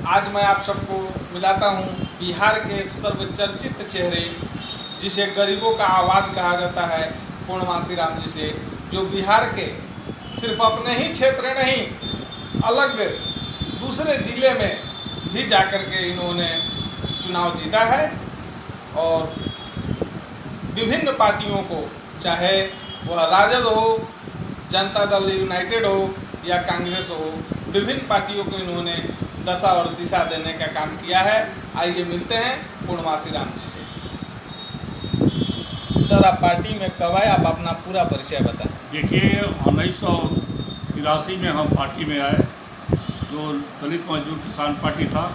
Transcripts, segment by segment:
आज मैं आप सबको मिलाता हूँ बिहार के सर्वचर्चित चेहरे, जिसे गरीबों का आवाज़ कहा जाता है, पूर्णमासी राम जी से, जो बिहार के सिर्फ अपने ही क्षेत्र नहीं अलग दूसरे ज़िले में भी जाकर के इन्होंने चुनाव जीता है और विभिन्न पार्टियों को, चाहे वह राजद हो, जनता दल यूनाइटेड हो या कांग्रेस हो, विभिन्न पार्टियों को इन्होंने दशा और दिशा देने का काम किया है। आइए मिलते हैं पूर्णमासी राम जी से। सर, आप पार्टी में कब आए, आप अपना पूरा परिचय बताएं। देखिए, 1983 में हम पार्टी में आए, जो दलित मजदूर किसान पार्टी था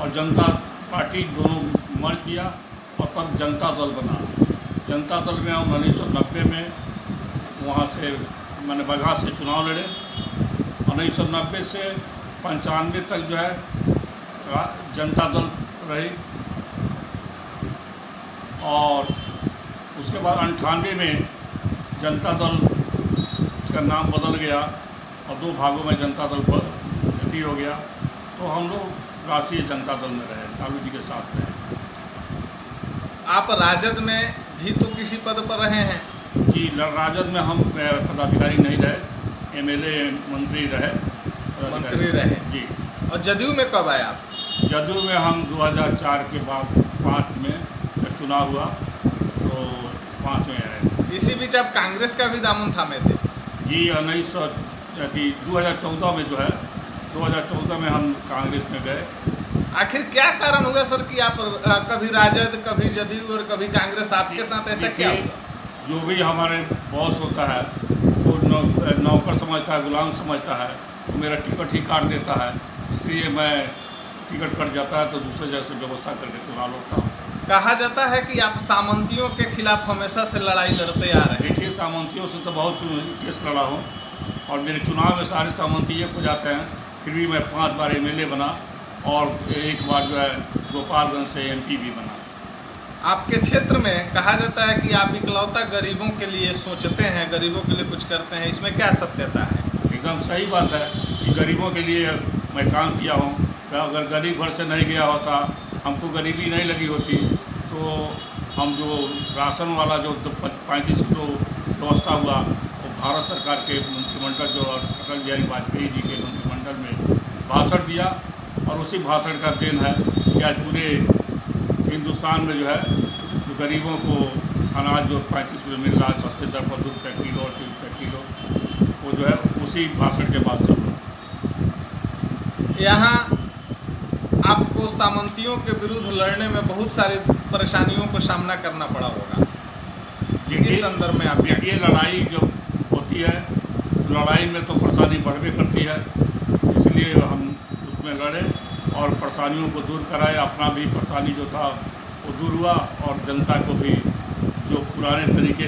और जनता पार्टी दोनों मर्ज किया और तब जनता दल बना। जनता दल में हम 1990 में वहाँ से मैंने बगहा से चुनाव लड़े। 1990 से 95 तक जो है जनता दल रही और उसके बाद 98 में जनता दल का नाम बदल गया और दो भागों में जनता दल पर गति हो गया, तो हम लोग राष्ट्रीय जनता दल में रहे, लालू जी के साथ रहे। आप राजद में भी तो किसी पद पर रहे हैं? जी, राजद में हम पदाधिकारी नहीं रहे, एमएलए मंत्री रहे। जी। और जदयू में कब आए आप? जदयू में हम 2004 के बाद 5 में जब चुनाव हुआ तो 5 में आए। इसी बीच आप कांग्रेस का भी दामन थामे थे? जी, 2014 में जो है 2014 में हम कांग्रेस में गए। आखिर क्या कारण होगा सर कि आप कभी राजद, कभी जदयू और कभी कांग्रेस, आपके साथ ऐसा क्या हुआ? जो भी हमारे बॉस होता है वो नौकर समझता है, गुलाम समझता है, तो मेरा टिकट ही काट देता है, इसलिए मैं टिकट कट जाता है तो दूसरे जगह से व्यवस्था करके चुनाव लड़ता हूँ। कहा जाता है कि आप सामंतियों के खिलाफ हमेशा से लड़ाई लड़ते आ रहे हैं। देखिए, सामंतियों से तो बहुत केस लड़ा हूँ और मेरे चुनाव में सारे सामंती एक हो जाते हैं, फिर भी मैं 5 बार एमएलए बना और एक बार जो है गोपालगंज से एमपी भी बना। आपके क्षेत्र में कहा जाता है कि आप इकलौता गरीबों के लिए सोचते हैं, गरीबों के लिए कुछ करते हैं, इसमें क्या सत्यता है? एकदम सही बात है कि गरीबों के लिए मैं काम किया हूँ। तो अगर गरीब घर से नहीं गया होता, हमको गरीबी नहीं लगी होती, तो हम जो राशन वाला जो 35 किलो व्यवस्था हुआ वो भारत सरकार के मंत्रिमंडल, जो अटल बिहारी वाजपेयी जी के मंत्रिमंडल में भाषण दिया और उसी भाषण का देन है कि आज पूरे हिंदुस्तान में जो है जो गरीबों को अनाज जो 35 किलो मिल रहा है सस्ते दर पर, 2 रुपये किलो और 3 रुपये किलो, वो जो है उसी भाषण के बाद सब। यहाँ आपको सामंतियों के विरुद्ध लड़ने में बहुत सारी परेशानियों को सामना करना पड़ा होगा। इस संदर्भ में आप ये लड़ाई जो होती है, लड़ाई में तो परेशानी बढ़वे करती है, इसलिए हम उसमें लड़े और परेशानियों को दूर कराए। अपना भी परेशानी जो था वो दूर हुआ और जनता को भी जो पुराने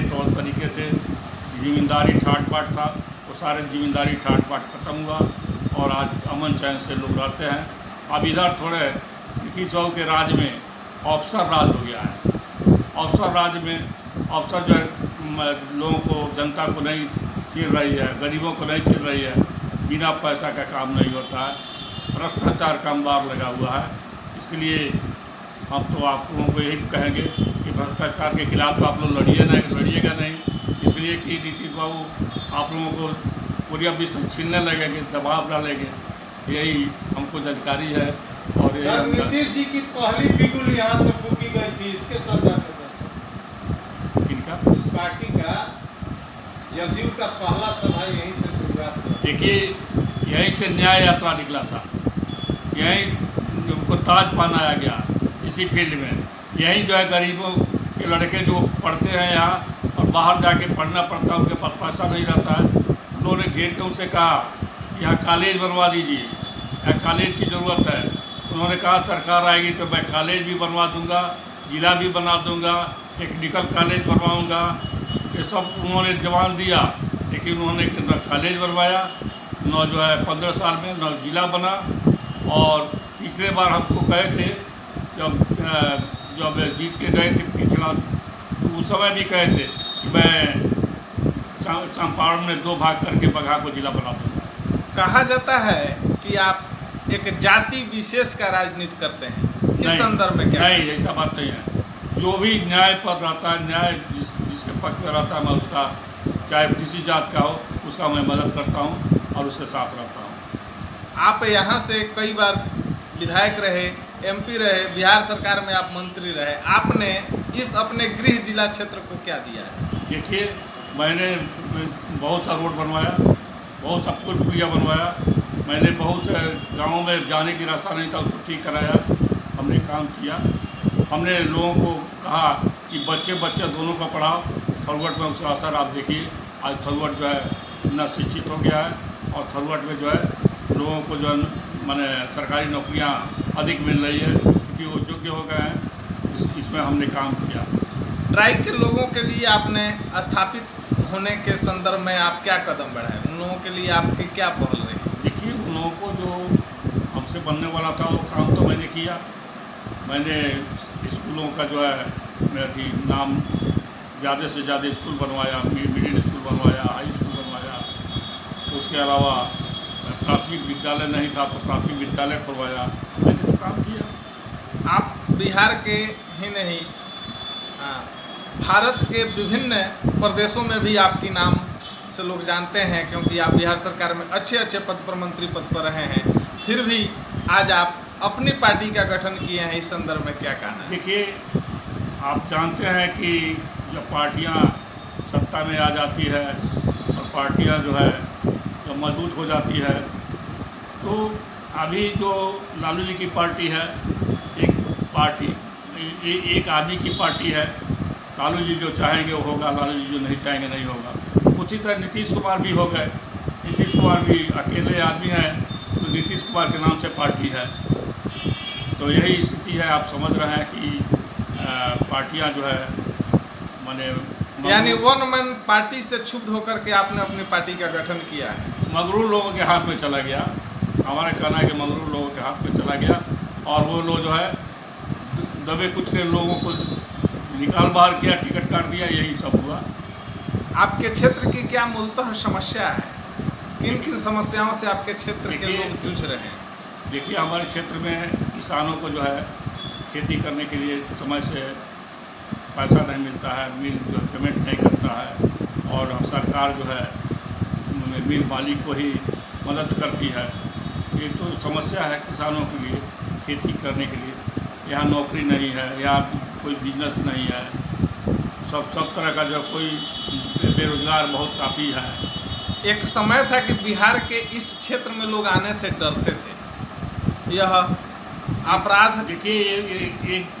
तौर तरीके थे, ज़िम्मेदारी ठाट बाट था, वो सारे ज़िम्मेदारी ठाट बाट खत्म हुआ और आज अमन चैन से लोग रहते हैं। अब इधर थोड़े नीतीश बाबू के राज में अफसर राज हो गया है। अफसर राज में अफसर जो है लोगों को, जनता को नहीं चिर रही है, गरीबों को नहीं चिर रही है, बिना पैसा का काम नहीं होता है, भ्रष्टाचार का अंबार लगा हुआ है। इसलिए हम तो आप लोगों को यही कहेंगे कि भ्रष्टाचार के खिलाफ तो आप लोग लड़िएगा नहीं, इसलिए कि नीतीश बाबू आप लोगों को पूरी विश्व छीनने लगेंगे, दबाव डालेंगे, यही हमको जानकारी है। और सर, नीतीश जी की पहली बिगुल यहाँ से फूकी गई थी, इसके संदर्भ में किनका? इस पार्टी का, जदयू का पहला सभा यहीं से शुरुआत हुई। देखिए, यहीं से न्याय यात्रा निकला था, यहीं उनको ताज पहनाया गया इसी फील्ड में। यहीं जो है गरीबों के लड़के जो पढ़ते हैं यहाँ और बाहर जाके पढ़ना पड़ता है, उनके पास पैसा नहीं रहता है, उन्होंने घेर के उनसे कहा यहाँ कॉलेज बनवा दीजिए, यहाँ कॉलेज की ज़रूरत है। उन्होंने कहा सरकार आएगी तो मैं कॉलेज भी बनवा दूँगा, जिला भी बना दूँगा, टेक्निकल कॉलेज बनवाऊँगा, ये सब उन्होंने जवाब दिया। लेकिन उन्होंने न कॉलेज बनवाया, न जो है 15 साल में न जिला बना। और पिछले बार हमको कहे थे जब जीत के गए थे पिछला, उस समय भी कहे थे कि मैं चंपारण में 2 भाग करके बगहा को जिला बना दूँगा। कहा जाता है कि आप एक जाति विशेष का राजनीति करते हैं, इस नहीं, संदर्भ में क्या? नहीं, ऐसा बात नहीं है। जो भी न्याय पर रहता है, न्याय जिसके पक्ष में रहता है, मैं उसका, चाहे किसी जात का हो, उसका मैं मदद करता हूँ और उसके साथ रहता हूँ। आप यहाँ से कई बार विधायक रहे, MP रहे, बिहार सरकार में आप मंत्री रहे, आपने इस अपने गृह जिला क्षेत्र को क्या दिया है? देखिए, मैंने बहुत सा रोड बनवाया, बहुत सा पुल पुलिया बनवाया, मैंने बहुत से गाँव में जाने की रास्ता नहीं था, उसको ठीक कराया, हमने काम किया। हमने लोगों को कहा कि बच्चे दोनों का पढ़ाओ। थरवट में उसका असर आप देखिए, आज थरवट जो है इतना शिक्षित हो गया है और थरवट में जो है लोगों को जो है माने सरकारी नौकरियां अधिक मिल रही है, क्योंकि वो योग्य हो गए हैं। इसमें हमने काम किया। ट्राई के लोगों के लिए आपने स्थापित होने के संदर्भ में आप क्या कदम बढ़ाए? उन लोगों के लिए आपकी क्या पहल रही? देखिए, उन लोगों को जो हमसे बनने वाला था वो काम तो मैंने किया। मैंने स्कूलों का जो है मेरा नाम ज़्यादा से ज़्यादा स्कूल बनवाया, मिडिल स्कूल बनवाया, हाई स्कूल बनवाया। उसके अलावा प्राथमिक विद्यालय नहीं था तो प्राथमिक विद्यालय खुलवाया, मैंने तो काम किया। आप बिहार के ही नहीं, भारत के विभिन्न प्रदेशों में भी आपकी नाम से लोग जानते हैं, क्योंकि आप बिहार सरकार में अच्छे पद पर, मंत्री पद पर रहे हैं। फिर भी आज आप अपनी पार्टी का गठन किए हैं, इस संदर्भ में क्या कहना है? देखिए, आप जानते हैं कि जब पार्टियां सत्ता में आ जाती है और पार्टियां जो है जब मजबूत हो जाती है, तो अभी जो लालू जी की पार्टी है, एक आदमी की पार्टी है। लालू जी जो चाहेंगे वो होगा, लालू जी जो नहीं चाहेंगे नहीं होगा। उसी तरह नीतीश कुमार भी हो गए। नीतीश कुमार भी अकेले आदमी हैं, तो नीतीश कुमार के नाम से पार्टी है। तो यही स्थिति है, आप समझ रहे हैं कि पार्टियां जो है माने यानी वन मैन पार्टी से क्षुब्ध होकर के आपने अपनी पार्टी का गठन किया है। मगरूर लोगों के हाथ में चला गया। हमारा कहना है कि मगरूर लोगों के हाथ में चला गया और वो लोग जो है दबे कुचले लोगों को निकाल बाहर किया, टिकट काट दिया, यही सब हुआ। आपके क्षेत्र की क्या मूलतः समस्या है? किन किन समस्याओं से आपके क्षेत्र के लोग जूझ रहे हैं? देखिए, हमारे क्षेत्र में किसानों को जो है खेती करने के लिए समय से पैसा नहीं मिलता है, मिल जो पेमेंट नहीं करता है और सरकार जो है मिल मालिक को ही मदद करती है। ये तो समस्या है किसानों के लिए, खेती करने के लिए। यहाँ नौकरी नहीं है, यहाँ कोई बिजनेस नहीं है, सब तरह का जो कोई बेरोजगार बहुत काफ़ी है। एक समय था कि बिहार के इस क्षेत्र में लोग आने से डरते थे। यह अपराध, देखिए,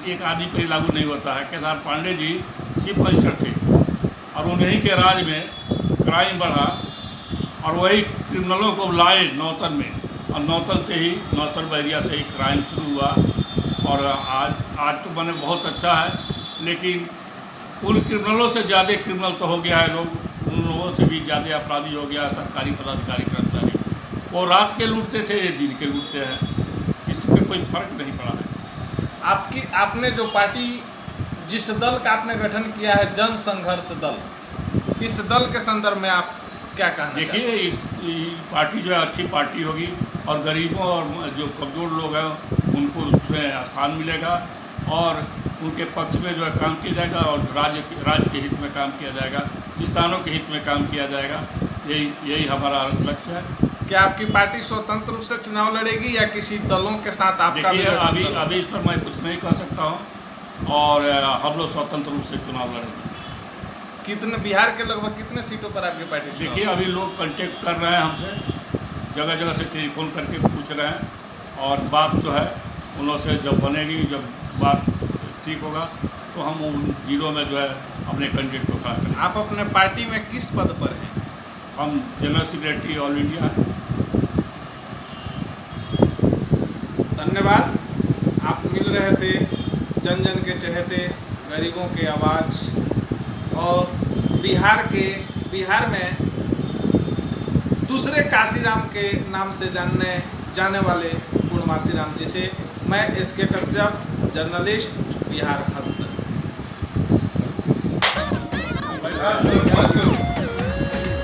एक आदमी पर लागू नहीं होता है। केदार पांडे जी चीफ मिनिस्टर थे और उन्हीं के राज में क्राइम बढ़ा और वही क्रिमिनलों को लाए नौतन में, और नौतन बहरिया से ही क्राइम शुरू हुआ। और आज तो मैंने बहुत अच्छा है, लेकिन उन क्रिमिनलों से ज़्यादा क्रिमिनल तो हो गया है लोग, उन लोगों से भी ज़्यादा अपराधी हो गया सरकारी पदाधिकारी कर्मचारी। वो रात के लूटते थे, ये दिन के लूटते हैं, इसमें कोई फर्क नहीं पड़ा है। आपने जो पार्टी, जिस दल का आपने गठन किया है, जन संघर्ष दल, इस दल के संदर्भ में आप क्या कहना? देखिए, इस पार्टी जो है अच्छी पार्टी होगी और गरीबों और जो कमज़ोर लोग हैं उनको उसमें स्थान मिलेगा और उनके पक्ष में जो है काम किया जाएगा और राज्य के हित में काम किया जाएगा, किसानों के हित में काम किया जाएगा। यही हमारा लक्ष्य है। क्या आपकी पार्टी स्वतंत्र रूप से चुनाव लड़ेगी या किसी दलों के साथ आपका? देखिए, अभी इस पर मैं कुछ नहीं कह सकता हूँ और हम लोग स्वतंत्र रूप से चुनाव लड़ेंगे। कितने, बिहार के लगभग कितने सीटों पर आपकी पार्टी? देखिए, अभी लोग कांटेक्ट कर रहे हैं हमसे, जगह जगह से टेलीफोन करके पूछ रहे हैं और बात जो है उन लोगों से जब बनेगी, जब बात ठीक होगा तो हम उन जिलों में जो है अपने कैंडिडेट को खड़ा करेंगे। आप अपने पार्टी में किस पद पर हैं? हम जनरल सेक्रेटरी ऑल इंडिया हैं। धन्यवाद। आप मिल रहे थे जन जन के चहेते, गरीबों के आवाज़ और बिहार में दूसरे काशीराम के नाम से जाने वाले पूर्णमासीराम जी से मैं SK कश्यप, जर्नलिस्ट, बिहार हद।